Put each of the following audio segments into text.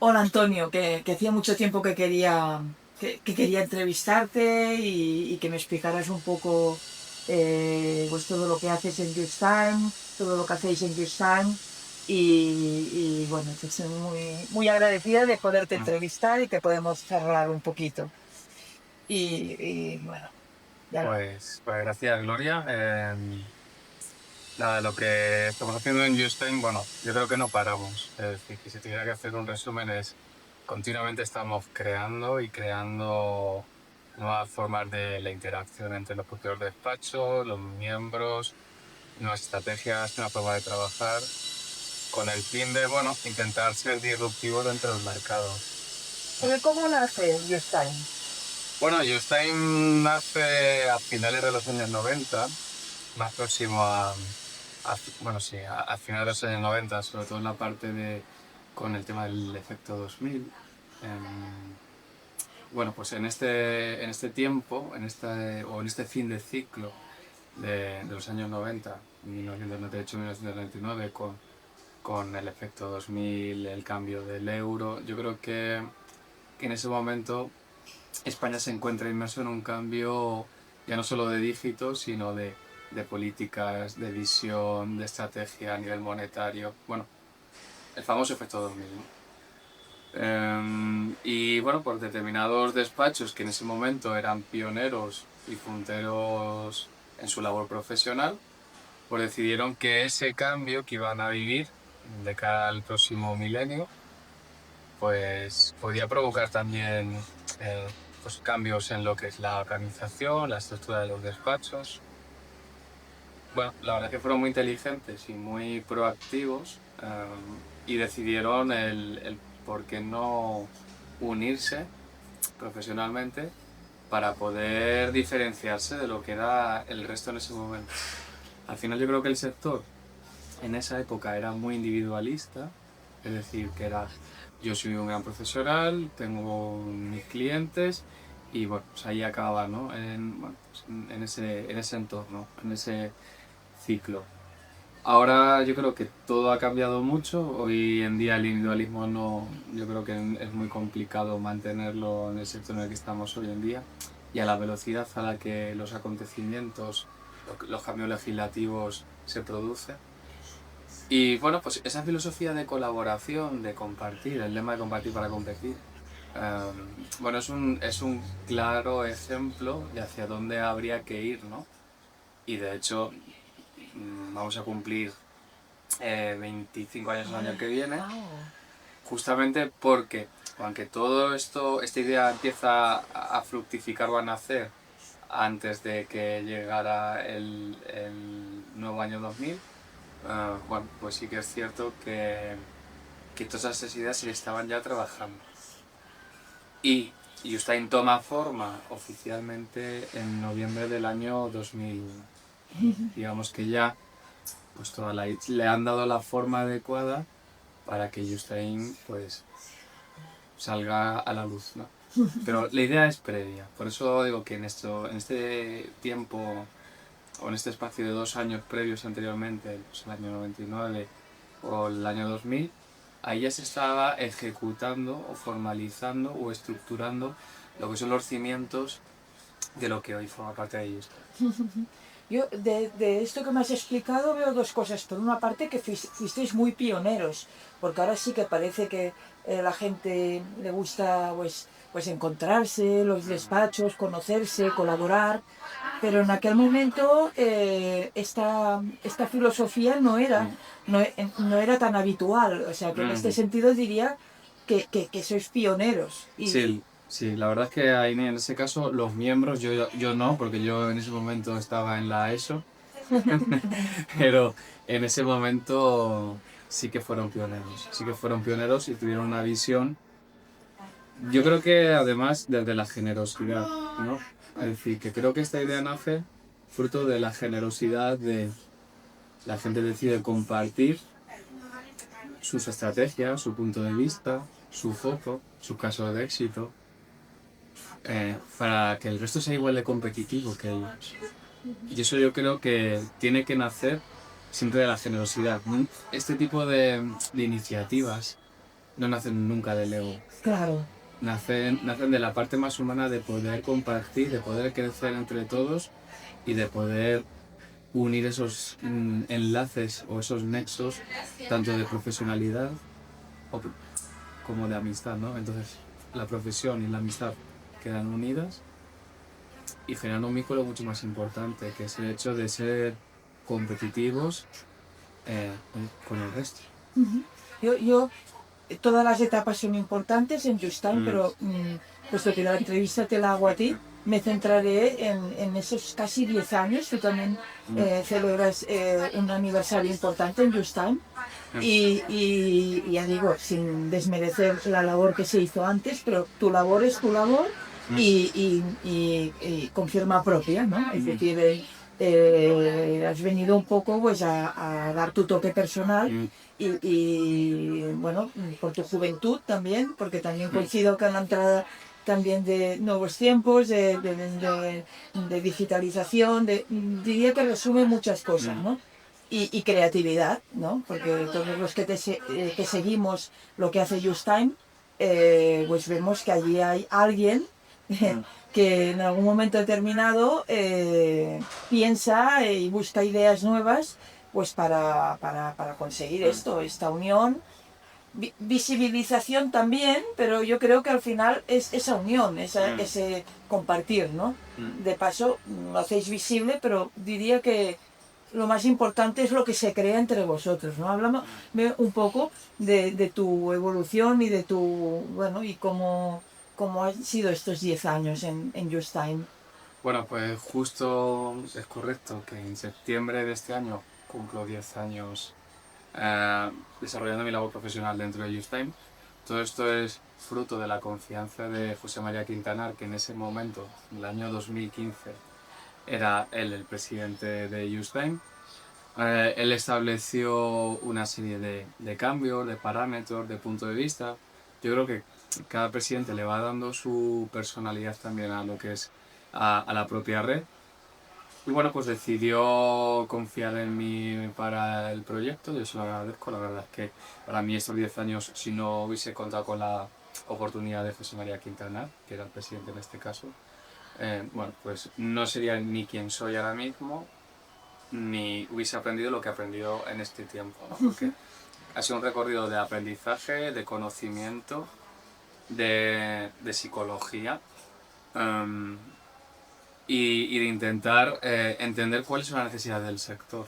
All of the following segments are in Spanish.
Hola Antonio, que hacía mucho tiempo que quería entrevistarte y que me explicaras un poco pues todo lo que haces en Just Time, todo lo que hacéis en Just Time y bueno, te estoy muy agradecida de poderte entrevistar y que podemos charlar un poquito. Y bueno, ya. Pues gracias, Gloria. Nada, lo que estamos haciendo en Justine, bueno, yo creo que no paramos. Es decir, que si tuviera que hacer un resumen es continuamente estamos creando y creando nuevas formas de la interacción entre los propios despachos, los miembros, nuevas estrategias, una forma de trabajar, con el fin de, bueno, intentar ser disruptivos dentro del mercado. Porque ¿cómo nace Just Time? Bueno, Justine nace a finales de los años 90, más próximo bueno, sí, a finales de los años 90, sobre todo en la parte de, con el tema del efecto 2000. Em, bueno, pues en este tiempo, o en este fin de ciclo de los años 90, 1998-1999, con el efecto 2000, el cambio del euro, yo creo que en ese momento España se encuentra inmerso en un cambio ya no solo de dígitos, sino de políticas, de visión, de estrategia a nivel monetario. Bueno, el famoso efecto 2000, ¿no? Y bueno, por determinados despachos que en ese momento eran pioneros y punteros en su labor profesional, pues decidieron que ese cambio que iban a vivir de cara al próximo milenio, pues podía provocar también pues cambios en lo que es la organización, la estructura de los despachos. Bueno, la verdad es que fueron muy inteligentes y muy proactivos, y decidieron el por qué no unirse profesionalmente para poder diferenciarse de lo que era el resto en ese momento. Al final yo creo que el sector en esa época era muy individualista, es decir, que era yo soy un gran profesional, tengo mis clientes y bueno, pues ahí acababa, ¿no? Bueno, pues en ese entorno, en ese ciclo. Ahora yo creo que todo ha cambiado mucho, hoy en día el individualismo no, yo creo que es muy complicado mantenerlo en el sector en el que estamos hoy en día y a la velocidad a la que los acontecimientos, los cambios legislativos se producen. Y bueno, pues esa filosofía de colaboración, de compartir, el lema de compartir para competir, bueno, es un claro ejemplo de hacia dónde habría que ir, ¿no? Y de hecho, vamos a cumplir 25 años el año que viene, justamente porque, aunque todo esto, esta idea empieza a fructificar o a nacer antes de que llegara el nuevo año 2000, bueno, pues sí que es cierto que todas esas ideas se estaban ya trabajando. Y Justin toma forma oficialmente en noviembre del año 2000. Digamos que ya pues le han dado la forma adecuada para que Justin pues salga a la luz, ¿no? Pero la idea es previa, por eso digo que en este tiempo o en este espacio de 2 años previos anteriormente, pues el año 99 o el año 2000, ahí ya se estaba ejecutando o formalizando o estructurando lo que son los cimientos de lo que hoy forma parte de ellos. Yo de esto que me has explicado veo dos cosas. Por una parte que fuisteis muy pioneros, porque ahora sí que parece que la gente le gusta pues encontrarse, los despachos, conocerse, colaborar, pero en aquel momento esta filosofía no era tan habitual. O sea que en este sentido diría que sois pioneros. Sí, sí, la verdad es que ahí en ese caso los miembros, yo no, porque yo en ese momento estaba en la ESO, pero en ese momento sí que fueron pioneros y tuvieron una visión, yo creo que además desde la generosidad, ¿no? Es decir, que creo que esta idea nace fruto de la generosidad de la gente decide compartir sus estrategias, su punto de vista, su foco, su caso de éxito, para que el resto sea igual de competitivo que ellos. Y eso yo creo que tiene que nacer siempre de la generosidad. Este tipo de iniciativas no nacen nunca del ego. Claro. Nacen de la parte más humana de poder compartir, de poder crecer entre todos y de poder unir esos enlaces o esos nexos, tanto de profesionalidad como de amistad, ¿no? Entonces, la profesión y la amistad quedan unidas y generan un vínculo mucho más importante, que es el hecho de ser competitivos con el resto. Yo todas las etapas son importantes en Just Time, pero puesto que la entrevista te la hago a ti, me centraré en esos casi 10 años. Tú también celebras un aniversario importante en Just Time. Y ya digo, sin desmerecer la labor que se hizo antes, pero tu labor es tu labor y con firma propia, ¿no? Es decir, has venido un poco pues a dar tu toque personal y bueno, por tu juventud también, porque también coincido con la entrada también de nuevos tiempos, de digitalización, diría que resume muchas cosas, ¿no? Y creatividad, ¿no? Porque todos los que seguimos lo que hace Just Time, pues vemos que allí hay alguien que en algún momento determinado piensa y busca ideas nuevas pues para conseguir esto, esta unión. Visibilización también, pero yo creo que al final es esa unión, ese compartir, ¿no? De paso, lo hacéis visible, pero diría que lo más importante es lo que se crea entre vosotros, ¿no? Háblame un poco de tu evolución y de tu, bueno, y cómo han sido estos 10 años en Just Time. Bueno, pues justo es correcto que en septiembre de este año cumplo 10 años desarrollando mi labor profesional dentro de Just Time. Todo esto es fruto de la confianza de José María Quintanar, que en ese momento, en el año 2015, era él el presidente de Just Time. Él estableció una serie de cambios, de parámetros, de puntos de vista. Yo creo que cada presidente le va dando su personalidad también a lo que es a la propia red. Y bueno, pues decidió confiar en mí para el proyecto, yo se lo agradezco. La verdad es que para mí estos 10 años, si no hubiese contado con la oportunidad de José María Quintanar, que era el presidente en este caso, bueno, pues no sería ni quien soy ahora mismo, ni hubiese aprendido lo que he aprendido en este tiempo, ¿no? Porque ha sido un recorrido de aprendizaje, de conocimiento, de psicología, y de intentar entender cuáles son las necesidades del sector,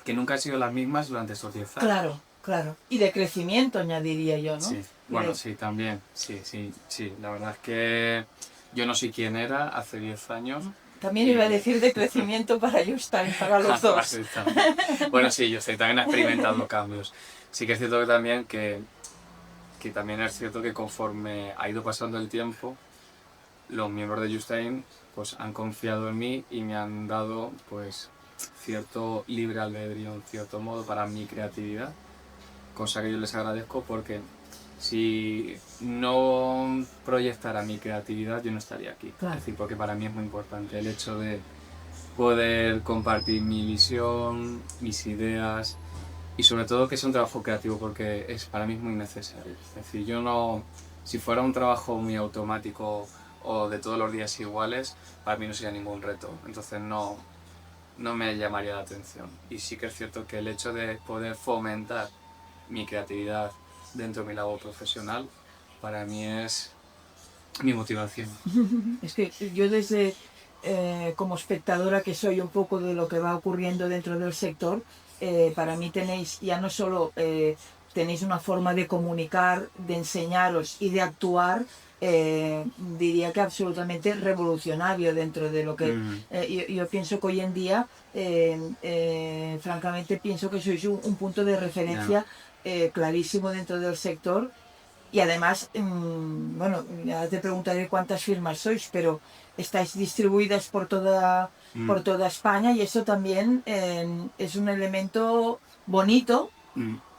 que nunca han sido las mismas durante estos 10 años. Claro, claro. Y de crecimiento, añadiría yo, ¿no? Sí, bueno, sí, también. Sí. La verdad es que yo no sé quién era hace 10 años. También iba a decir de crecimiento para Just Time, para los dos. Bueno, sí, yo sé, también he experimentado cambios. Sí que es cierto que también también es cierto que conforme ha ido pasando el tiempo, los miembros de Just Time pues han confiado en mí y me han dado pues cierto libre albedrío en cierto modo para mi creatividad, cosa que yo les agradezco, porque si no proyectara mi creatividad yo no estaría aquí. Claro. Es decir, porque para mí es muy importante el hecho de poder compartir mi visión, mis ideas y sobre todo que sea un trabajo creativo, porque para mí es muy necesario. Es decir, yo no, si fuera un trabajo muy automático o de todos los días iguales, para mí no sería ningún reto, entonces no me llamaría la atención. Y sí que es cierto que el hecho de poder fomentar mi creatividad dentro de mi labor profesional, para mí es mi motivación. Es que yo desde, como espectadora que soy un poco de lo que va ocurriendo dentro del sector, para mí tenéis ya no solo tenéis una forma de comunicar, de enseñaros y de actuar, diría que absolutamente revolucionario dentro de lo que yo pienso que hoy en día, francamente pienso que sois un punto de referencia clarísimo dentro del sector. Y además, bueno, ya te preguntaré cuántas firmas sois, pero estáis distribuidas por toda España, y eso también es un elemento bonito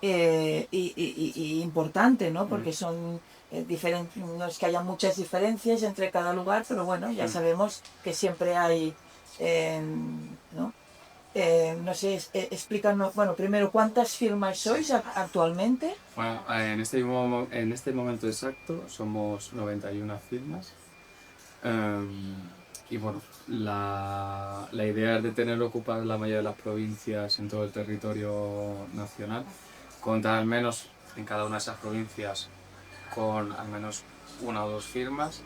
y importante, ¿no? Porque son diferentes, no es que haya muchas diferencias entre cada lugar, pero bueno, ya sabemos que siempre hay, ¿no? no sé, explícanos, bueno, primero, ¿cuántas firmas sois actualmente? Bueno, en este momento exacto somos 91 firmas. Y bueno, la idea es de tener ocupadas la mayoría de las provincias en todo el territorio nacional, contar al menos en cada una de esas provincias con al menos una o dos firmas,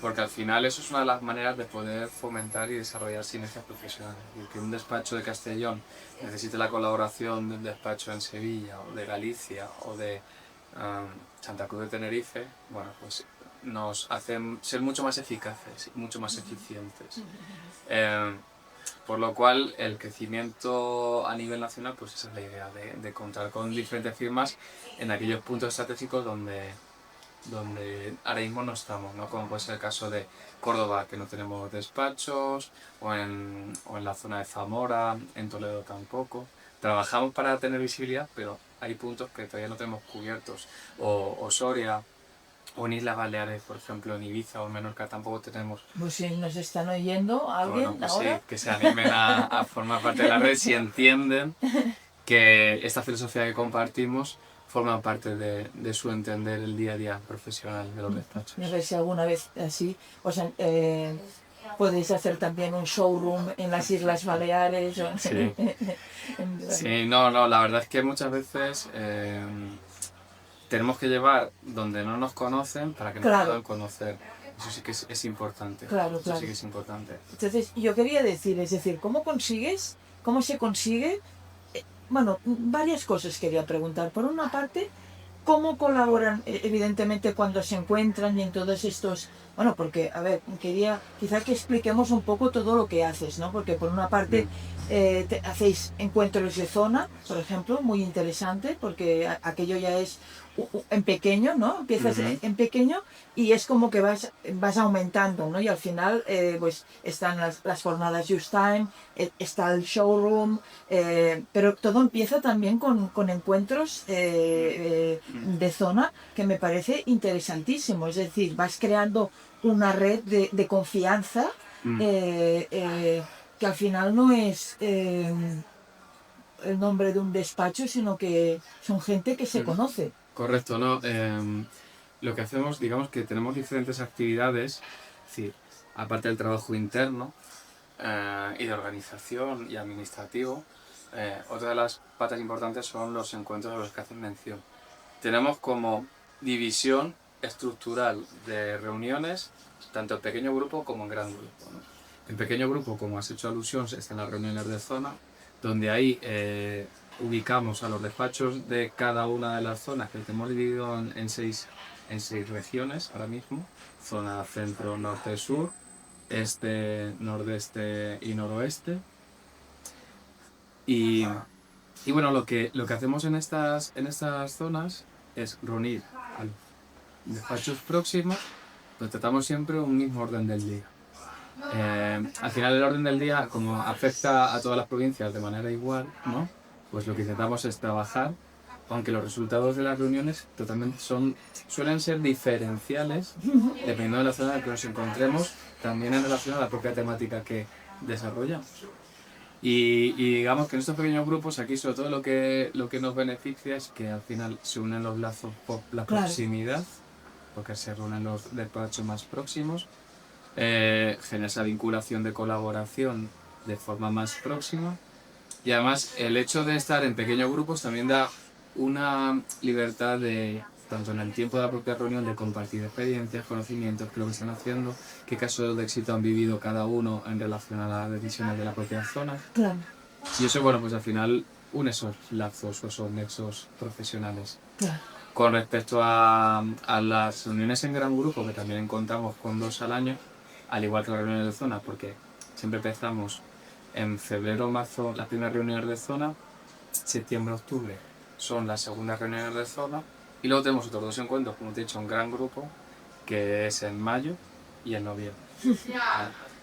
porque al final eso es una de las maneras de poder fomentar y desarrollar sinergias profesionales. Y que un despacho de Castellón necesite la colaboración de un despacho en Sevilla o de Galicia o de Santa Cruz de Tenerife, bueno, pues nos hacen ser mucho más eficaces y mucho más eficientes. Por lo cual el crecimiento a nivel nacional, pues esa es la idea, de contar con diferentes firmas en aquellos puntos estratégicos donde ahora mismo no estamos, ¿no? Como puede ser el caso de Córdoba, que no tenemos despachos, o en la zona de Zamora, en Toledo tampoco. Trabajamos para tener visibilidad, pero hay puntos que todavía no tenemos cubiertos. O Soria, o en Islas Baleares, por ejemplo, en Ibiza o en Menorca tampoco tenemos. Pues si nos están oyendo alguien Bueno, pues ahora. sí, que se animen a formar parte de la red si entienden que esta filosofía que compartimos forma parte de su entender el día a día profesional de los despachos. No sé si alguna vez así, o sea, podéis hacer también un showroom en las Islas Baleares. Sí. Sí, no, la verdad es que muchas veces tenemos que llevar donde no nos conocen para que nos puedan conocer. Eso sí que es importante. Claro, Eso sí que es importante. Entonces, yo quería decir, es decir, cómo se consigue? Bueno, varias cosas quería preguntar. Por una parte, ¿cómo colaboran, evidentemente, cuando se encuentran y en todos estos... Bueno, porque, a ver, quería quizá que expliquemos un poco todo lo que haces, ¿no? Porque por una parte hacéis encuentros de zona, por ejemplo, muy interesante, porque aquello ya es en pequeño, ¿no? Empiezas en pequeño y es como que vas aumentando, ¿no? Y al final, pues, están las jornadas Just Time, está el showroom, pero todo empieza también con encuentros de zona que me parece interesantísimo. Es decir, vas creando una red de confianza que al final no es el nombre de un despacho, sino que son gente que se conoce. Correcto, ¿no? Lo que hacemos, digamos que tenemos diferentes actividades, es decir, aparte del trabajo interno y de organización y administrativo, otra de las patas importantes son los encuentros a los que hacen mención. Tenemos como división estructural de reuniones, tanto en pequeño grupo como en gran grupo, ¿no? En pequeño grupo, como has hecho alusión, están las reuniones de zona, donde ahí ubicamos a los despachos de cada una de las zonas que tenemos dividido en seis regiones ahora mismo: zona centro, norte, sur, este, nordeste y noroeste. Y bueno, lo que hacemos en estas zonas es reunir a los despachos próximos, pues tratamos siempre un mismo orden del día. Al final el orden del día, como afecta a todas las provincias de manera igual, ¿no? Pues lo que intentamos es trabajar, aunque los resultados de las reuniones totalmente suelen ser diferenciales, dependiendo de la zona en la que nos encontremos, también en relación a la propia temática que desarrollamos. Y digamos que en estos pequeños grupos, aquí sobre todo lo que nos beneficia es que al final se unen los lazos por la proximidad, porque se reúnen los despachos más próximos, genera esa vinculación de colaboración de forma más próxima, y además el hecho de estar en pequeños grupos también da una libertad de, tanto en el tiempo de la propia reunión, de compartir experiencias, conocimientos, qué es lo que están haciendo, qué casos de éxito han vivido cada uno en relación a las decisiones de la propia zona. Claro. Y eso, bueno, pues al final une esos lazos o esos nexos profesionales. Claro. Con respecto a las reuniones en gran grupo, que también contamos con 2 al año, al igual que las reuniones de zona, porque siempre empezamos en febrero o marzo las primeras reuniones de zona, septiembre, octubre son las segundas reuniones de zona, y luego tenemos otros 2 encuentros, como te he dicho, en gran grupo, que es en mayo y en noviembre.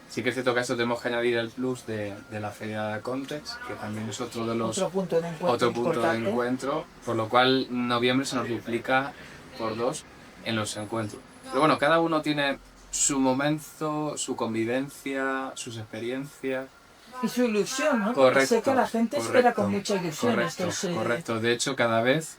Sí que es cierto que a esto tenemos que añadir el plus de la feria de Context, que también es otro de los... Otro punto de encuentro, por lo cual noviembre se nos duplica por 2 en los encuentros. Pero bueno, cada uno tiene su momento, su convivencia, sus experiencias, Y su ilusión, ¿no? Correcto, Sé que la gente espera con mucha ilusión correcto, estos... correcto. De hecho, cada vez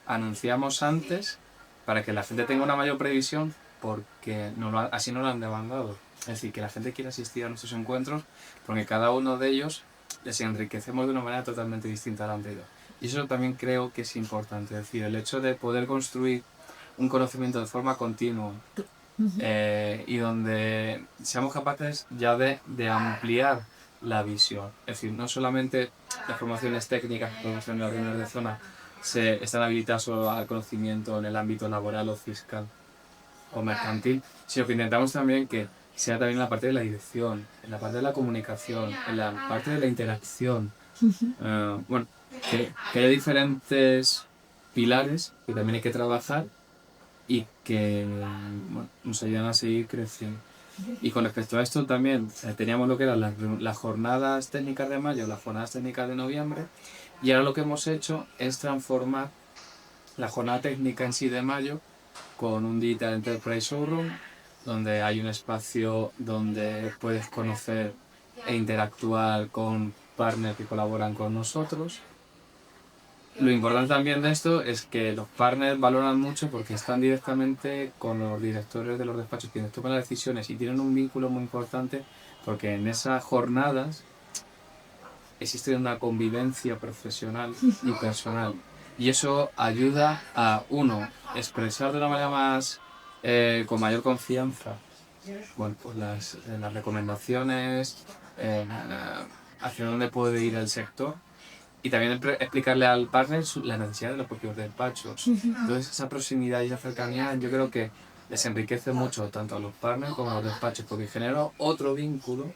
anunciamos antes para que la gente tenga una mayor previsión porque así no lo han demandado. Es decir, que la gente quiera asistir a nuestros encuentros porque cada uno de ellos les enriquecemos de una manera totalmente distinta a la anterior. Y eso también creo que es importante. Es decir, el hecho de poder construir un conocimiento de forma continua y donde seamos capaces ya de ampliar la visión. Es decir, no solamente las formaciones técnicas, las formaciones de las reuniones de zona están habilitadas solo al conocimiento en el ámbito laboral o fiscal o mercantil, sino que intentamos también que sea también en la parte de la dirección, en la parte de la comunicación, en la parte de la interacción. Bueno, que hay diferentes pilares que también hay que trabajar y que bueno, nos ayudan a seguir creciendo. Y con respecto a esto también teníamos lo que eran las jornadas técnicas de mayo, las jornadas técnicas de noviembre, y ahora lo que hemos hecho es transformar la jornada técnica en sí de mayo con un Digital Enterprise Showroom, donde hay un espacio donde puedes conocer e interactuar con partners que colaboran con nosotros. Lo importante también de esto es que los partners valoran mucho porque están directamente con los directores de los despachos quienes toman las decisiones y tienen un vínculo muy importante porque en esas jornadas existe una convivencia profesional y personal y eso ayuda a uno expresar de una manera más con mayor confianza bueno, pues las recomendaciones hacia dónde puede ir el sector y también explicarle al partner las necesidades de los propios despachos. Entonces esa proximidad y esa cercanía yo creo que les enriquece mucho tanto a los partners como a los despachos porque genera otro vínculo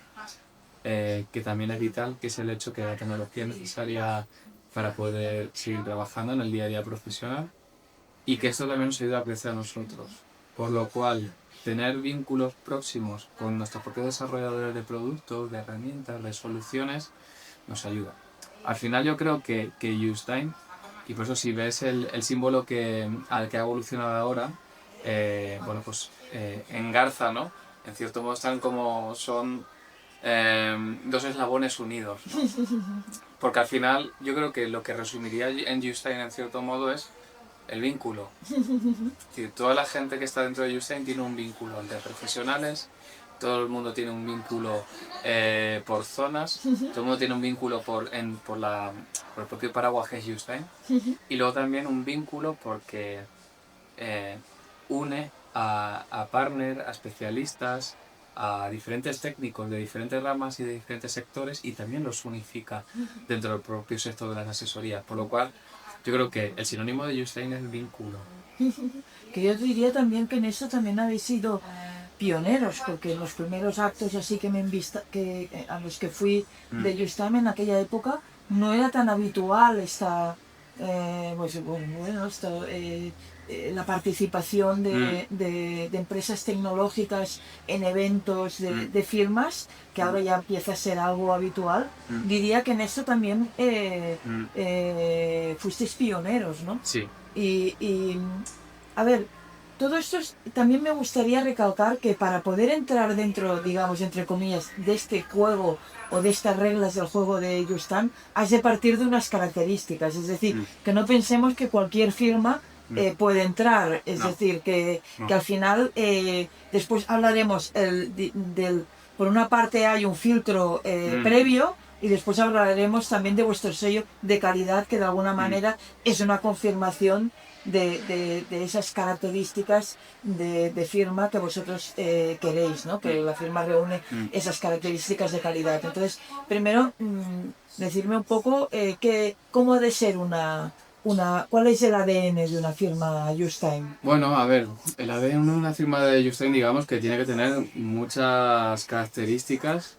que también es vital, que es el hecho que la tecnología es necesaria para poder seguir trabajando en el día a día profesional y que esto también nos ayuda a crecer a nosotros. Por lo cual, tener vínculos próximos con nuestros propios desarrolladores de productos, de herramientas, de soluciones, nos ayuda. Al final yo creo que Justine, y por eso si ves el símbolo al que ha evolucionado ahora, bueno pues engarza, ¿no? En cierto modo son dos eslabones unidos, ¿no? Porque al final yo creo que lo que resumiría en Justine en cierto modo es el vínculo. Es decir, toda la gente que está dentro de Justine tiene un vínculo entre profesionales, todo el mundo tiene un vínculo por zonas, todo el mundo tiene un vínculo por el propio paraguas que es Justine, y luego también un vínculo porque une a partners, a especialistas, a diferentes técnicos de diferentes ramas y de diferentes sectores y también los unifica dentro del propio sector de las asesorías, por lo cual yo creo que el sinónimo de Justine es vínculo. Que yo diría también que en eso también habéis sido pioneros, porque en los primeros actos así que a los que fui de Justine en aquella época no era tan habitual la participación de empresas tecnológicas en eventos de firmas, que ahora ya empieza a ser algo habitual. Diría que en eso también fuisteis pioneros, ¿no? Sí. Y a ver, todo esto también me gustaría recalcar que para poder entrar dentro, digamos, entre comillas, de este juego o de estas reglas del juego de Justine, has de partir de unas características. Es decir, que no pensemos que cualquier firma puede entrar. Es decir, que al final, después hablaremos por una parte hay un filtro previo, y después hablaremos también de vuestro sello de calidad, que de alguna manera es una confirmación de esas características de firma que vosotros queréis, ¿no? Que la firma reúne esas características de calidad. Entonces, primero, decirme un poco cómo ha de ser ¿cuál es el ADN de una firma Justine? Bueno, a ver, el ADN de una firma de Justine, digamos que tiene que tener muchas características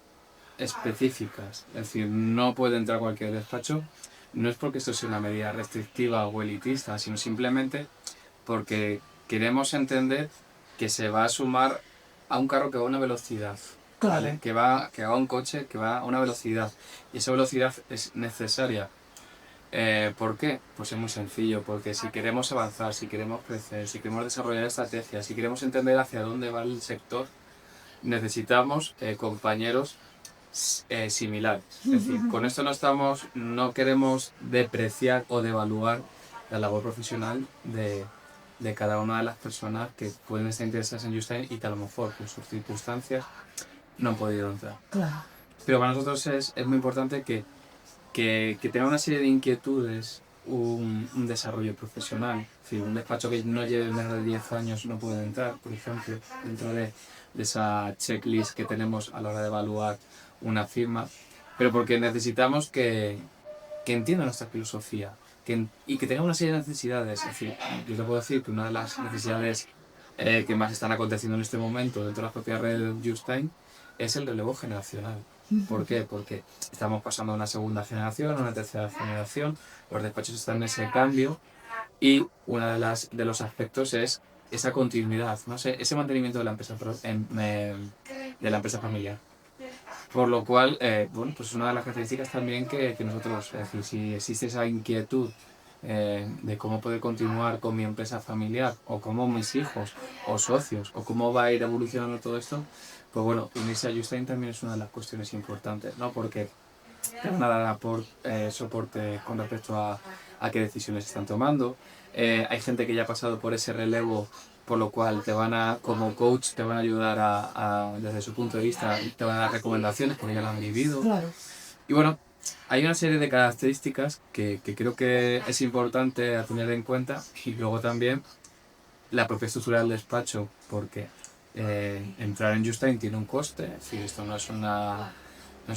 específicas. Es decir, no puede entrar cualquier despacho. No es porque esto sea una medida restrictiva o elitista, sino simplemente porque queremos entender que se va a sumar a un carro que va a una velocidad. Claro. ¿Vale? Que va a un coche que va a una velocidad. Y esa velocidad es necesaria. ¿Por qué? Pues es muy sencillo, porque si queremos avanzar, si queremos crecer, si queremos desarrollar estrategias, si queremos entender hacia dónde va el sector, necesitamos compañeros similares. Es decir, con esto no queremos depreciar o devaluar la labor profesional de cada una de las personas que pueden estar interesadas en Justin y que a lo mejor por sus circunstancias no han podido entrar. Claro. Pero para nosotros es muy importante que tenga una serie de inquietudes, un desarrollo profesional. Es decir, un despacho que no lleve menos de 10 años no puede entrar, por ejemplo, dentro de esa checklist que tenemos a la hora de evaluar una firma, pero porque necesitamos que entienda nuestra filosofía y que tenga una serie de necesidades. Es decir, yo te puedo decir que una de las necesidades que más están aconteciendo en este momento dentro de la propia red de Justine es el relevo generacional. ¿Por qué? Porque estamos pasando a una segunda generación, a una tercera generación, los despachos están en ese cambio y uno de los aspectos es esa continuidad, ¿no? Ese mantenimiento de la empresa, de la empresa familiar. Por lo cual, bueno, pues es una de las características también que nosotros, es decir, si existe esa inquietud de cómo poder continuar con mi empresa familiar, o cómo mis hijos, o socios, o cómo va a ir evolucionando todo esto, pues bueno, unirse a Justin también es una de las cuestiones importantes, ¿no? Porque te van a dar soporte con respecto a qué decisiones están tomando. Hay gente que ya ha pasado por ese relevo, por lo cual como coach, te van a ayudar desde su punto de vista, te van a dar recomendaciones porque ya lo han vivido. Claro. Y bueno, hay una serie de características que creo que es importante a tener en cuenta, y luego también la propia estructura del despacho, porque entrar en Justin tiene un coste, es decir, esto no es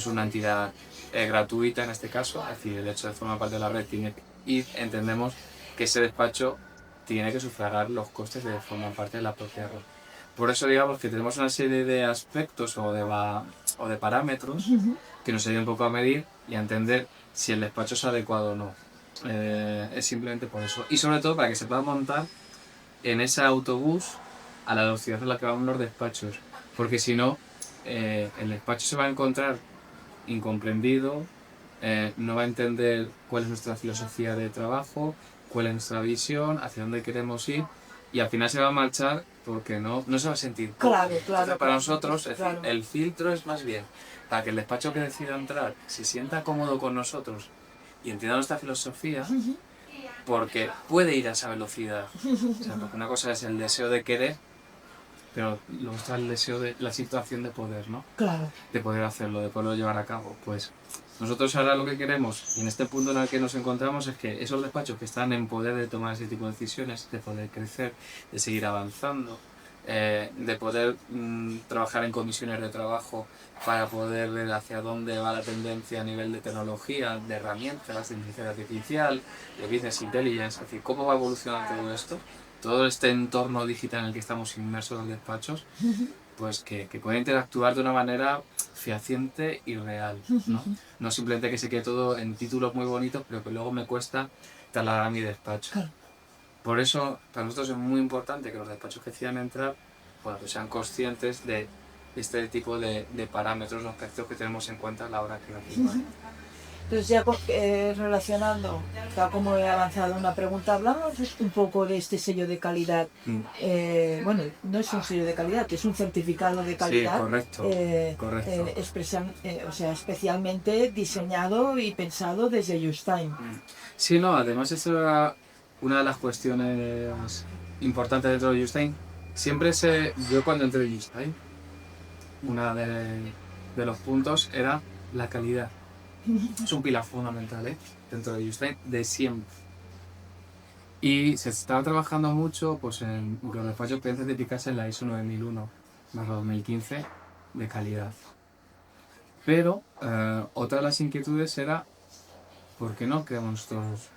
una entidad gratuita en este caso, es decir, el hecho de formar parte de la red y entendemos que ese despacho tiene que sufragar los costes de formar parte de la propia red. Por eso digamos que tenemos una serie de aspectos o de parámetros que nos ayudan un poco a medir y a entender si el despacho es adecuado o no. Es simplemente por eso. Y sobre todo para que se pueda montar en ese autobús a la velocidad a la que van los despachos. Porque si no, el despacho se va a encontrar incomprendido, no va a entender cuál es nuestra filosofía de trabajo, cuál es nuestra visión, hacia dónde queremos ir, y al final se va a marchar porque no se va a sentir cómodo. Claro, claro. Entonces, para nosotros, claro. el filtro es más bien para que el despacho que decida entrar se sienta cómodo con nosotros y entienda nuestra filosofía, porque puede ir a esa velocidad. O sea, porque una cosa es el deseo de querer, pero luego está el deseo de la situación de poder, ¿no? Claro. De poder hacerlo, de poderlo llevar a cabo. Pues nosotros ahora lo que queremos, y en este punto en el que nos encontramos, es que esos despachos que están en poder de tomar ese tipo de decisiones, de poder crecer, de seguir avanzando, de poder trabajar en comisiones de trabajo para poder ver hacia dónde va la tendencia a nivel de tecnología, de herramientas, de inteligencia artificial, de business intelligence, es decir, cómo va a evolucionar todo esto, todo este entorno digital en el que estamos inmersos en los despachos, pues que pueda interactuar de una manera fehaciente y real, ¿no? No simplemente que se quede todo en títulos muy bonitos, pero que luego me cuesta trasladar a mi despacho. Claro. Por eso, para nosotros es muy importante que los despachos que decidan entrar, bueno, pues sean conscientes de este tipo de parámetros, los aspectos que tenemos en cuenta a la hora que la firma. Entonces ya relacionando, tal como he avanzado una pregunta, hablamos un poco de este sello de calidad. Bueno, no es un sello de calidad, es un certificado de calidad. Sí, correcto. O sea, especialmente diseñado y pensado desde Justin. Sí, no, además eso era una de las cuestiones importantes dentro de Justin. Yo cuando entré en Justin, uno de los puntos era la calidad. Es un pilar fundamental dentro de Justin, de siempre. Y se estaba trabajando mucho pues, en los despachos que certificarse en la ISO 9001/2015 de calidad. Pero otra de las inquietudes era ¿por qué no creamos nosotros?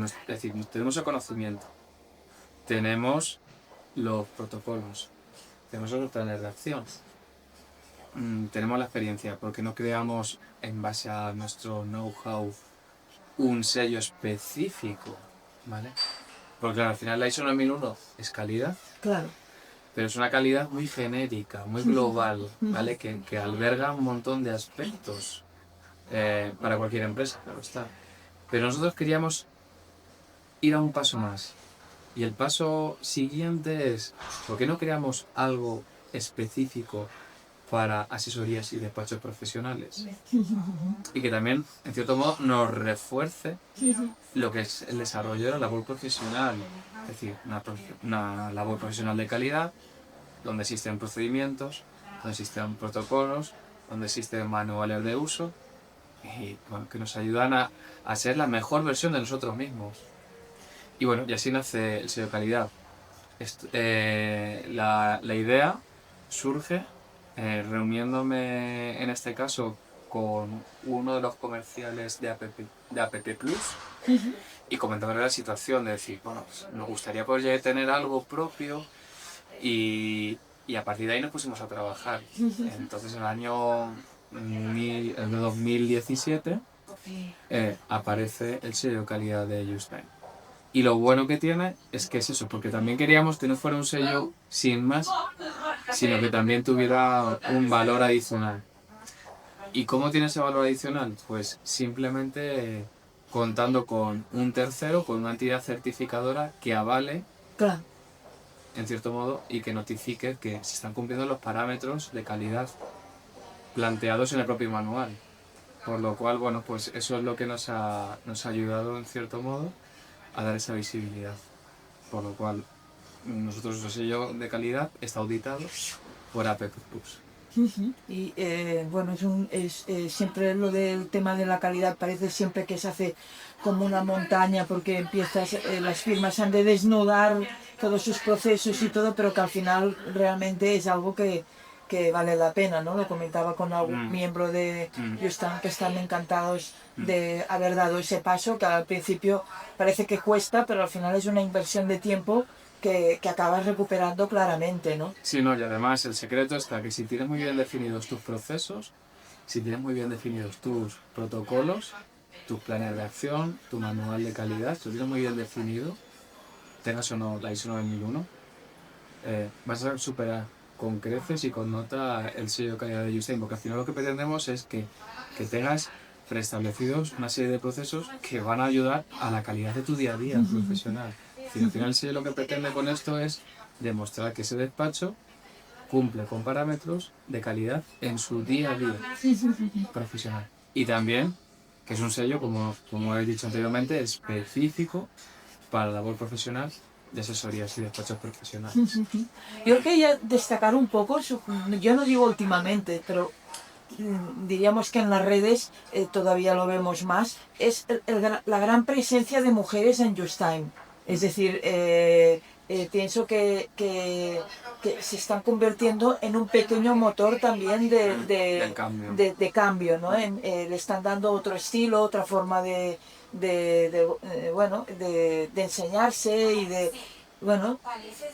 Es decir, tenemos el conocimiento, tenemos los protocolos, tenemos los planes de acción, tenemos la experiencia, ¿por qué no creamos en base a nuestro know-how un sello específico? ¿Vale? Porque claro, al final la ISO 9001 es calidad, claro, pero es una calidad muy genérica, muy global, ¿vale? Que alberga un montón de aspectos para cualquier empresa, claro está. Pero nosotros queríamos ir a un paso más. Y el paso siguiente es, ¿por qué no creamos algo específico para asesorías y despachos profesionales. Y que también, en cierto modo, nos refuerce lo que es el desarrollo de la labor profesional. Es decir, una labor profesional de calidad, donde existen procedimientos, donde existen protocolos, donde existen manuales de uso y bueno, que nos ayudan a ser la mejor versión de nosotros mismos. Y bueno, y así nace el sello calidad. La idea surge reuniéndome en este caso con uno de los comerciales de APP Plus y comentándole la situación de decir, bueno, pues nos gustaría poder tener algo propio y a partir de ahí nos pusimos a trabajar. Entonces en el año 2017 aparece el sello de calidad de Just Time. Y lo bueno que tiene es que es eso, porque también queríamos que no fuera un sello sin más, sino que también tuviera un valor adicional. ¿Y cómo tiene ese valor adicional? Pues simplemente contando con un tercero, con una entidad certificadora que avale, Claro. en cierto modo, y que notifique que se están cumpliendo los parámetros de calidad planteados en el propio manual. Por lo cual, bueno, pues eso es lo que nos ha ayudado, en cierto modo, a dar esa visibilidad. Por lo cual, nosotros nuestro sello de calidad está auditado por APP Plus. Y bueno, siempre lo del tema de la calidad parece siempre que se hace como una montaña porque las firmas han de desnudar todos sus procesos y todo, pero que al final realmente es algo que vale la pena, ¿no? Lo comentaba con algún miembro de Justam que están encantados de haber dado ese paso, que al principio parece que cuesta, pero al final es una inversión de tiempo que acabas recuperando claramente, ¿no? Sí, no, y además el secreto está que si tienes muy bien definidos tus procesos, si tienes muy bien definidos tus protocolos, tus planes de acción, tu manual de calidad, si lo tienes muy bien definido, tengas o no la ISO 9001, vas a superar con creces y con nota el sello de calidad de Just Time, porque al final lo que pretendemos es que tengas preestablecidos una serie de procesos que van a ayudar a la calidad de tu día a día profesional. Y al final el sello lo que pretende con esto es demostrar que ese despacho cumple con parámetros de calidad en su día a día profesional. Y también que es un sello, como he dicho anteriormente, específico para la labor profesional de asesorías y despachos profesionales. Yo quería destacar un poco, yo no digo últimamente, pero diríamos que en las redes todavía lo vemos más, es la gran presencia de mujeres en Just Time. Es decir, pienso que se están convirtiendo en un pequeño motor también de cambio, ¿no? Le están dando otro estilo, otra forma de enseñarse y bueno,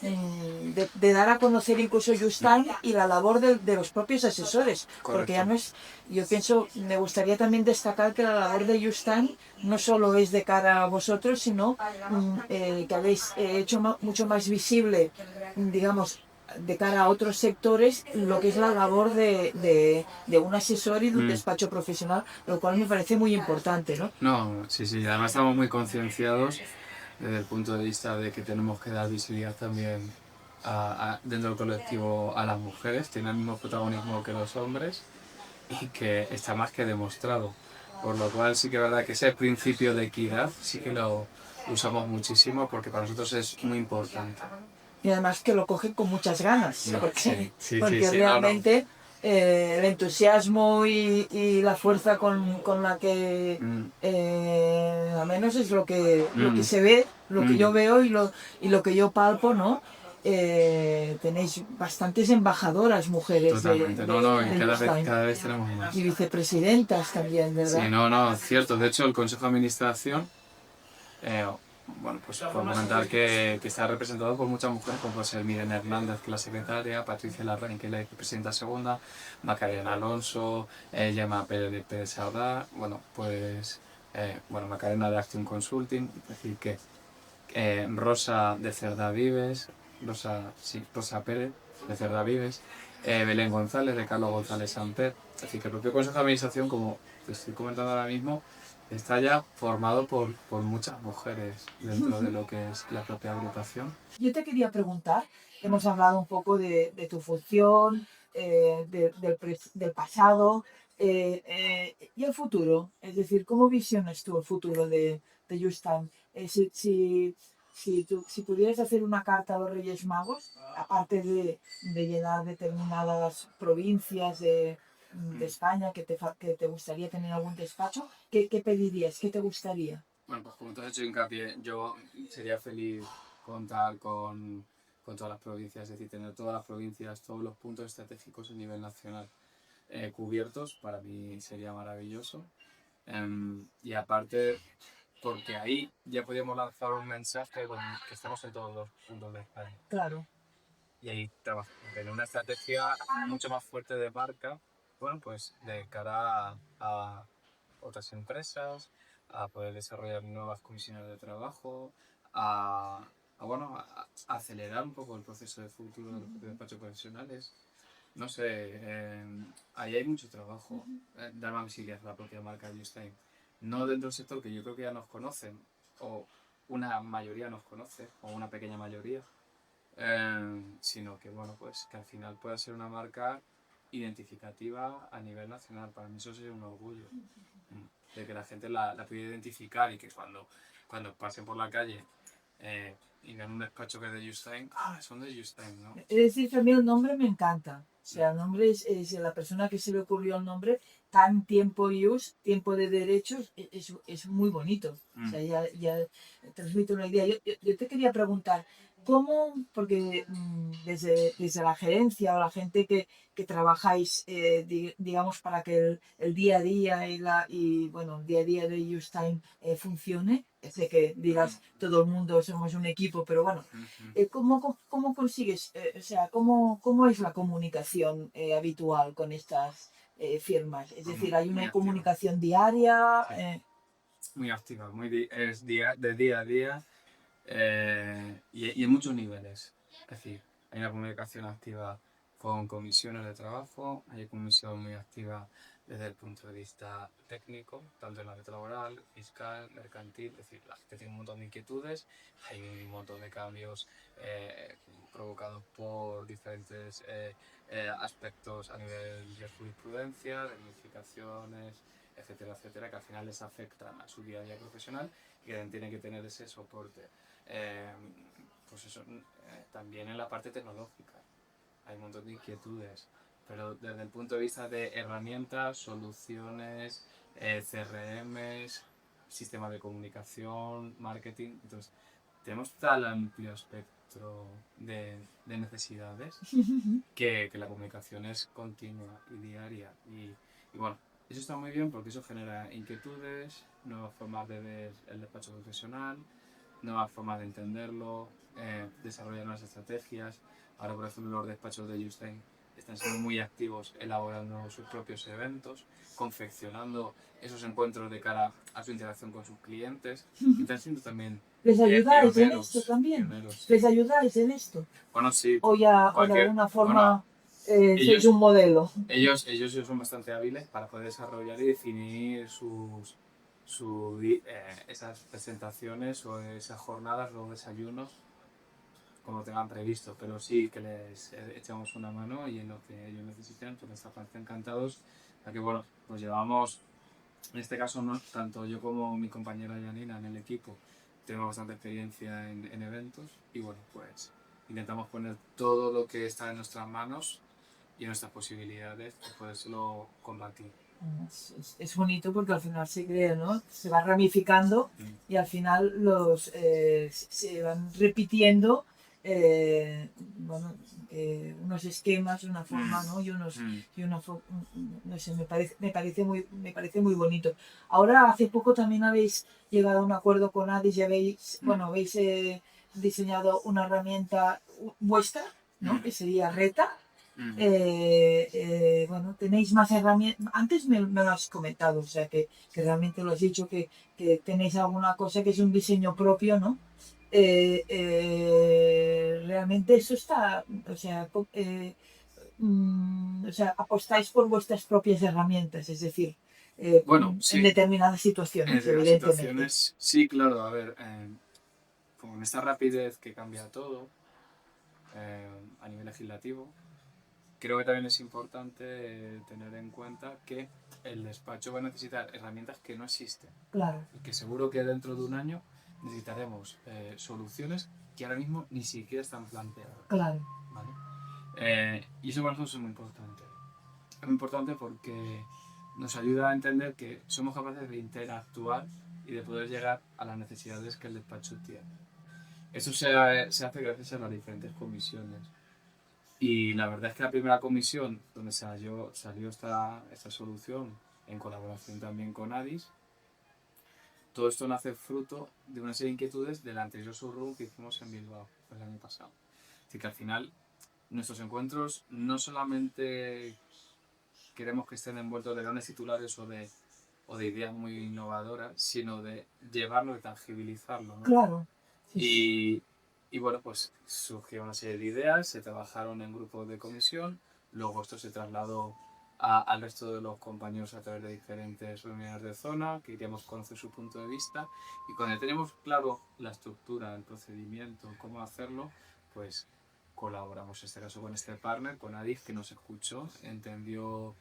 de dar a conocer incluso Just Time y la labor de los propios asesores. Correcto. Porque ya no es, yo pienso, me gustaría también destacar que la labor de Just Time no solo es de cara a vosotros, sino que habéis hecho mucho más visible, digamos, de cara a otros sectores, lo que es la labor de un asesor y de un despacho profesional, lo cual me parece muy importante, ¿no? No, sí, además estamos muy concienciados desde el punto de vista de que tenemos que dar visibilidad también dentro del colectivo a las mujeres, tienen el mismo protagonismo que los hombres y que está más que demostrado. Por lo cual sí que es verdad que ese principio de equidad sí que lo usamos muchísimo porque para nosotros es muy importante. Y además que lo cogen con muchas ganas, porque Sí, realmente el entusiasmo y la fuerza con la que al menos es lo que se ve, lo que yo veo y lo que yo palpo, ¿no? Tenéis bastantes embajadoras mujeres. Totalmente, y cada vez tenemos más. Y vicepresidentas también, ¿verdad? Sí, cierto. De hecho, el Consejo de Administración, bueno, pues por comentar que está representado por muchas mujeres, como puede ser Miren Hernández, que es la secretaria, Patricia Larraín, que es la vicepresidenta segunda, Macarena Alonso, Gemma Pérez de Saudá, bueno, pues Macarena de Action Consulting, es decir que Rosa de Cerda Vives, Rosa Pérez de Cerda Vives, Belén González de Carlos González Samper, es decir que el propio Consejo de Administración, como te estoy comentando ahora mismo, está ya formado por muchas mujeres dentro de lo que es la propia agrupación. Yo te quería preguntar, hemos hablado un poco de tu función, del pasado y el futuro. Es decir, ¿cómo visionas tú el futuro de Just Time? Si pudieras hacer una carta a los Reyes Magos, aparte de llenar determinadas provincias de Mm. España que te gustaría tener algún despacho, ¿qué pedirías? ¿Qué te gustaría? Bueno, pues como tú has hecho hincapié, yo sería feliz contar con todas las provincias, es decir, tener todas las provincias, todos los puntos estratégicos a nivel nacional cubiertos, para mí sería maravilloso. Y aparte, porque ahí ya podríamos lanzar un mensaje que estamos en todos los puntos de España. Claro. Y ahí tener una estrategia mucho más fuerte de marca, bueno, pues de cara a otras empresas, a poder desarrollar nuevas comisiones de trabajo, bueno, a acelerar un poco el proceso de futuro de los despachos profesionales. No sé, ahí hay mucho trabajo, dar más visibilidad a la propia marca de Justain. No dentro del sector que yo creo que ya nos conocen, o una mayoría nos conoce, o una pequeña mayoría, sino que bueno, pues que al final pueda ser una marca identificativa a nivel nacional. Para mí eso sería un orgullo, de que la gente la pudiera identificar y que cuando pasen por la calle y vean un despacho que es de Justain, son de Justain, ¿no? Es decir, que a mí el nombre me encanta. O sea, el nombre es la persona que se le ocurrió el nombre, tan tiempo use, tiempo de derechos, es muy bonito. O sea, ya transmite una idea. Yo te quería preguntar, ¿cómo? Porque desde la gerencia o la gente que trabajáis, digamos, para que el día a día bueno, el día a día de Use Time funcione, es de que digas, todo el mundo somos un equipo, pero bueno, ¿cómo consigues, o sea, cómo es la comunicación habitual con estas firmas? Es decir, ¿hay Muy una activa. comunicación diaria? Sí. Muy activa, es de día a día, y en muchos niveles. Es decir, hay una comunicación activa con comisiones de trabajo, hay una comisión muy activa desde el punto de vista técnico, tanto en la ámbito laboral, fiscal, mercantil. Es decir, la gente tiene un montón de inquietudes, hay un montón de cambios provocados por diferentes aspectos a nivel de jurisprudencia, de modificaciones, etcétera, etcétera, que al final les afectan a su día a día profesional y que tienen que tener ese soporte. Pues eso, también en la parte tecnológica hay un montón de inquietudes, pero desde el punto de vista de herramientas, soluciones, CRMs, sistemas de comunicación, marketing, entonces tenemos tal amplio espectro de necesidades que la comunicación es continua y diaria. Y bueno, eso está muy bien porque eso genera inquietudes, nuevas formas de ver el despacho profesional, nuevas formas de entenderlo, desarrollar nuevas estrategias. Ahora, por ejemplo, los despachos de Justain están siendo muy activos elaborando sus propios eventos, confeccionando esos encuentros de cara a su interacción con sus clientes, y están siendo también ¿Les ayudáis en esto pioneros. también? Sí. ¿Les ayudáis en esto? Bueno, sí, ¿O de alguna forma sois un modelo? Ellos son bastante hábiles para poder desarrollar y definir esas presentaciones o esas jornadas o desayunos como tengan previsto, pero sí que les echamos una mano y en lo que ellos necesiten, pues esta parte encantados, ya que bueno, pues llevamos, en este caso no, tanto yo como mi compañera Janina en el equipo, tenemos bastante experiencia en eventos y bueno, pues intentamos poner todo lo que está en nuestras manos y nuestras posibilidades de podérselo combatir. Es bonito porque al final se crea, ¿no? Se va ramificando y al final se van repitiendo bueno, unos esquemas, una forma, ¿no? No sé, me parece muy bonito. Ahora, hace poco también habéis llegado a un acuerdo con Addis y habéis diseñado una herramienta vuestra, ¿no? Que sería Reta. Bueno, tenéis más herramientas. Antes me lo has comentado, o sea, que realmente lo has dicho, que tenéis alguna cosa que es un diseño propio, ¿no? Realmente eso está, o sea, apostáis por vuestras propias herramientas, es decir, Bueno, sí, en determinadas en situaciones, determinadas evidentemente. situaciones, sí, claro, a ver, como en esta rapidez que cambia todo a nivel legislativo, creo que también es importante tener en cuenta que el despacho va a necesitar herramientas que no existen. Claro. Y que seguro que dentro de un año necesitaremos soluciones que ahora mismo ni siquiera están planteadas. Claro. ¿Vale? Y eso para nosotros es muy importante. Es muy importante porque nos ayuda a entender que somos capaces de interactuar y de poder llegar a las necesidades que el despacho tiene. Eso se hace gracias a las diferentes comisiones. Y la verdad es que la primera comisión donde salió esta solución, en colaboración también con Addis, todo esto nace fruto de una serie de inquietudes del anterior showroom que hicimos en Bilbao el año pasado. Así que al final nuestros encuentros no solamente queremos que estén envueltos de grandes titulares o de ideas muy innovadoras, sino de llevarlo, de tangibilizarlo, ¿no? Claro. Sí. Y bueno, pues surgió una serie de ideas, se trabajaron en grupos de comisión, luego esto se trasladó al resto de los compañeros a través de diferentes reuniones de zona, que queríamos conocer su punto de vista, y cuando tenemos claro la estructura, el procedimiento, cómo hacerlo, pues colaboramos en este caso con este partner, con Adif, que nos escuchó, entendió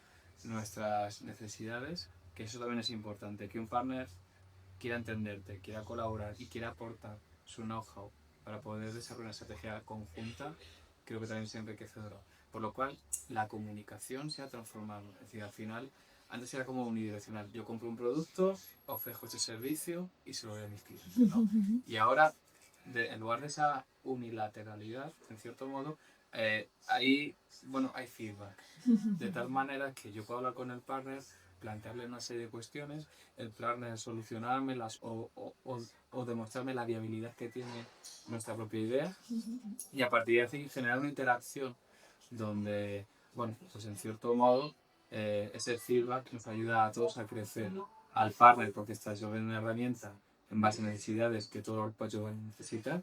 nuestras necesidades, que eso también es importante, que un partner quiera entenderte, quiera colaborar y quiera aportar su know-how para poder desarrollar una estrategia conjunta, creo que también es enriquecedora. Por lo cual, la comunicación se ha transformado. Es decir, al final, antes era como unidireccional. Yo compro un producto, ofrezco este servicio y se lo doy a mis clientes, ¿no? Y ahora, en lugar de esa unilateralidad, en cierto modo, hay feedback. De tal manera que yo puedo hablar con el partner, plantearle una serie de cuestiones, el partner solucionármelas o demostrarme la viabilidad que tiene nuestra propia idea, y a partir de ahí generar una interacción donde, bueno, pues en cierto modo ese feedback nos ayuda a todos a crecer. Al partner, porque está sobre una herramienta en base a necesidades que todos los despachos van a necesitar,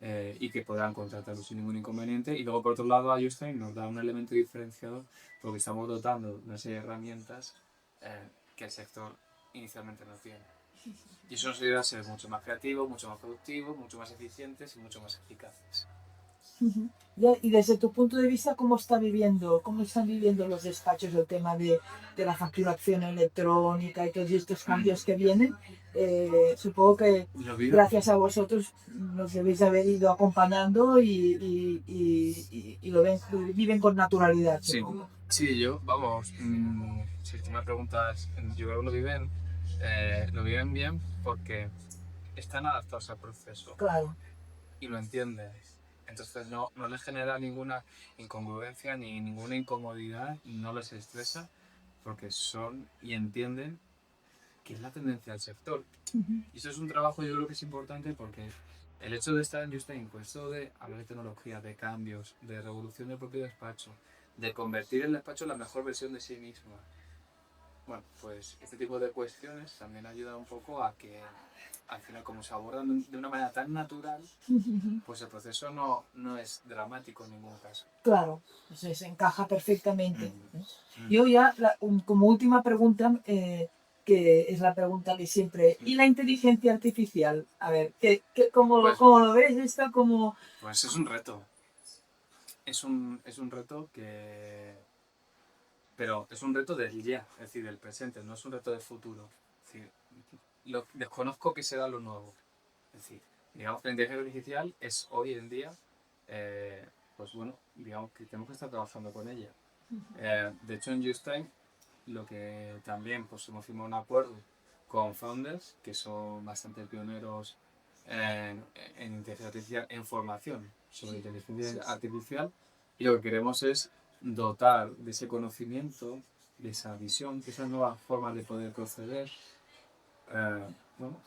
y que podrán contratarlo sin ningún inconveniente. Y luego, por otro lado, a Justin nos da un elemento diferenciador porque estamos dotando de una serie de herramientas que el sector inicialmente no tiene. Y eso nos ayuda a ser mucho más creativos, mucho más productivos, mucho más eficientes y mucho más eficaces. Y desde tu punto de vista, cómo están viviendo los despachos el tema de la facturación electrónica y todos estos cambios que vienen? Supongo que gracias a vosotros nos debéis haber ido acompañando y lo viven con naturalidad. Sí, sí, si tú me preguntas, yo creo que lo viven bien porque están adaptados al proceso. Claro. Y lo entienden. Entonces no les genera ninguna incongruencia ni ninguna incomodidad, no les estresa, porque son y entienden que es la tendencia del sector. Y eso es un trabajo, yo creo que es importante, porque el hecho de estar en Justin, pues esto de hablar de tecnología, de cambios, de revolución del propio despacho, de convertir el despacho en la mejor versión de sí misma. Bueno, pues este tipo de cuestiones también ayuda un poco a que al final, como se abordan de una manera tan natural, pues el proceso no es dramático en ningún caso. Claro, se encaja perfectamente. Yo ya, como última pregunta, que es la pregunta de siempre, ¿y la inteligencia artificial? A ver, ¿cómo lo ves esto? Pues es un reto. Es un reto pero es un reto del ya, es decir, del presente, no es un reto del futuro. Es decir, desconozco que será lo nuevo. Es decir, digamos que la inteligencia artificial es hoy en día, pues bueno, digamos que tenemos que estar trabajando con ella. De hecho, en Justime, lo que también pues hemos firmado un acuerdo con Founders, que son bastante pioneros en inteligencia artificial, en formación sobre inteligencia artificial, y lo que queremos es dotar de ese conocimiento, de esa visión, de esas nuevas formas de poder proceder,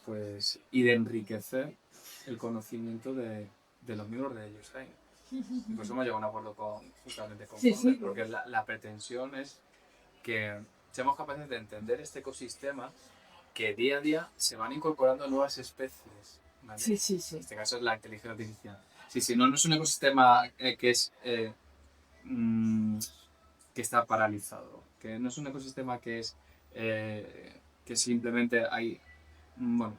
pues, y de enriquecer el conocimiento de los miembros de ellos. Y por eso hemos llegado a un acuerdo justamente con Founders, porque la pretensión es que seamos capaces de entender este ecosistema, que día a día se van incorporando nuevas especies. ¿Vale? Sí. En este caso es la inteligencia artificial. Sí, no es un ecosistema que está paralizado, que no es un ecosistema que simplemente hay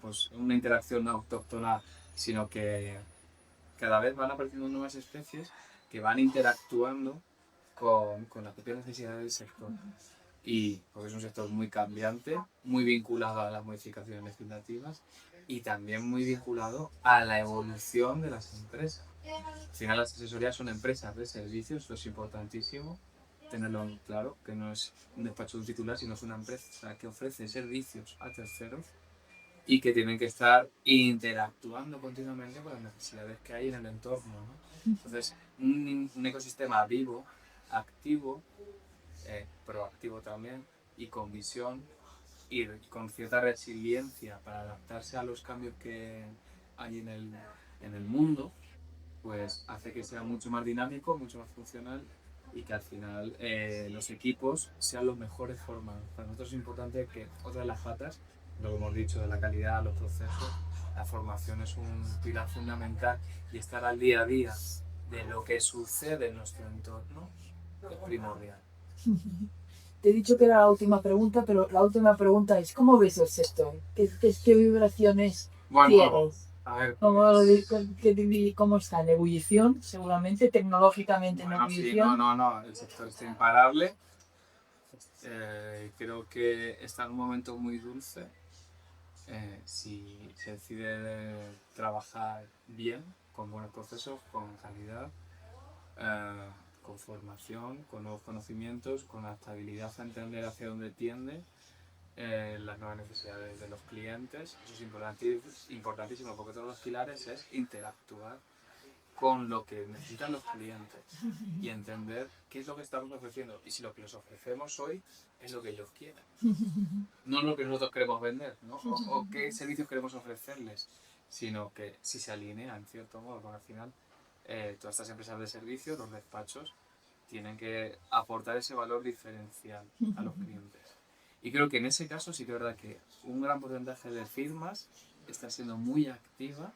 pues una interacción autóctona, sino que cada vez van apareciendo nuevas especies que van interactuando con las propias necesidades del sector. Y porque es un sector muy cambiante, muy vinculado a las modificaciones legislativas y también muy vinculado a la evolución de las empresas. Al final las asesorías son empresas de servicios, eso es importantísimo tenerlo claro, que no es un despacho de un titular, sino es una empresa que ofrece servicios a terceros y que tienen que estar interactuando continuamente con las necesidades que hay en el entorno, ¿no? Entonces, un ecosistema vivo, activo, proactivo también y con visión y con cierta resiliencia para adaptarse a los cambios que hay en el mundo, pues hace que sea mucho más dinámico, mucho más funcional y que al final los equipos sean los mejores formados. Para nosotros es importante que otra de las patas, lo que hemos dicho de la calidad, los procesos, la formación es un pilar fundamental y estar al día a día de lo que sucede en nuestro entorno es primordial. Te he dicho que era la última pregunta, pero la última pregunta es, ¿cómo ves el sector? ¿Qué vibraciones tienes? A ver, ¿Cómo está? ¿En ebullición? Seguramente, tecnológicamente en ebullición. No, el sector está imparable. Creo que está en un momento muy dulce. Si se decide trabajar bien, con buenos procesos, con calidad, con formación, con nuevos conocimientos, con adaptabilidad a entender hacia dónde tiende las nuevas necesidades de los clientes. Eso es importantísimo porque todos los pilares es interactuar con lo que necesitan los clientes y entender qué es lo que estamos ofreciendo y si lo que les ofrecemos hoy es lo que ellos quieren. No lo que nosotros queremos vender, ¿no? o qué servicios queremos ofrecerles, sino que si se alinea en cierto modo, porque al final todas estas empresas de servicios, los despachos, tienen que aportar ese valor diferencial a los clientes. Y creo que en ese caso sí que es verdad que un gran porcentaje de firmas está siendo muy activa,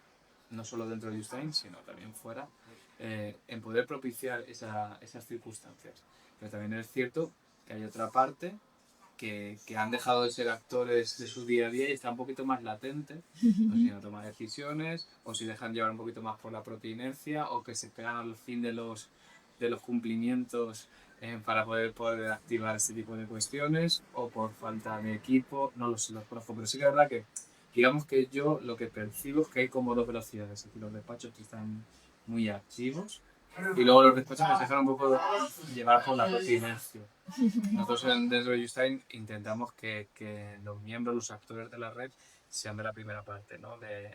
no solo dentro de Justain, sino también fuera, en poder propiciar esas circunstancias. Pero también es cierto que hay otra parte que han dejado de ser actores de su día a día y está un poquito más latente, no sé si no toman decisiones, o si dejan llevar un poquito más por la propia inercia, o que se esperan al fin de los cumplimientos para poder activar este tipo de cuestiones, o por falta de equipo, no lo sé, los conozco, pero sí que es verdad que, digamos que yo lo que percibo es que hay como dos velocidades, es decir, los despachos que están muy activos, y luego los despachos que se dejan un poco llevar por la propia inercia. Nosotros dentro de Justain intentamos que los miembros, los actores de la red, sean de la primera parte, ¿no? de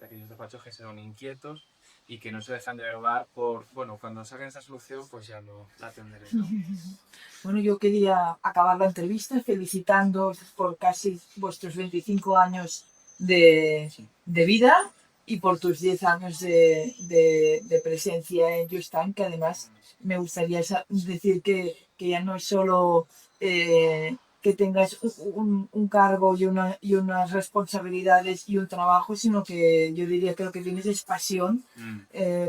aquellos despachos que son inquietos y que no se dejan llevar por, bueno, cuando saquen esta solución, pues ya no la atenderé, ¿no? Bueno, yo quería acabar la entrevista felicitándoos por casi vuestros 25 años de vida y por tus 10 años de presencia en Justain, que además me gustaría decir que ya no es solo que tengas un cargo y unas responsabilidades y un trabajo, sino que yo diría que lo que tienes es pasión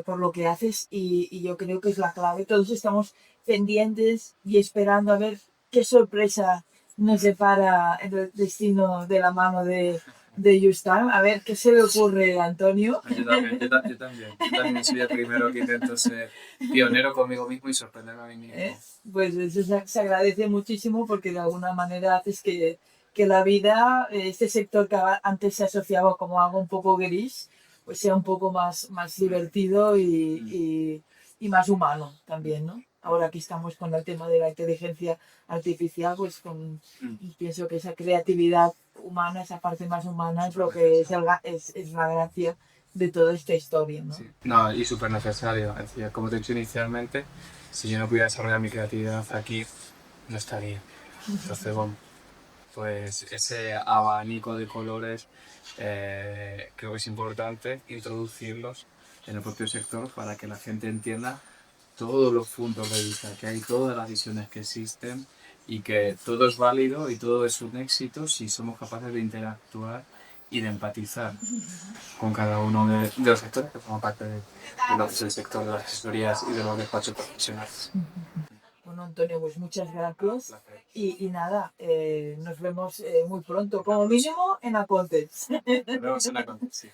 por lo que haces y yo creo que es la clave. Todos estamos pendientes y esperando a ver qué sorpresa nos depara el destino de la mano de Justain. A ver qué se le ocurre a Antonio. Yo también soy el primero que intento ser pionero conmigo mismo y sorprenderme a mí mismo. Pues eso se agradece muchísimo porque de alguna manera haces que la vida, este sector que antes se asociaba como algo un poco gris, pues sea un poco más divertido y más humano también, ¿no? Ahora que estamos con el tema de la inteligencia artificial, pues pienso que esa creatividad humana, esa parte más humana es lo que es la gracia de toda esta historia, ¿no? Sí. No, y súper necesario. Es decir, como te he dicho inicialmente, si yo no pudiera desarrollar mi creatividad aquí, no estaría. Entonces, bueno, pues ese abanico de colores creo que es importante introducirlos en el propio sector para que la gente entienda todos los puntos de vista que hay, todas las visiones que existen y que todo es válido y todo es un éxito si somos capaces de interactuar y de empatizar con cada uno de los sectores que forman parte de lo que es el sector de las asesorías y de los despachos profesionales. Bueno, Antonio, pues muchas gracias y nada, nos vemos muy pronto, como mínimo en Acontex. Nos vemos en Acontex, sí.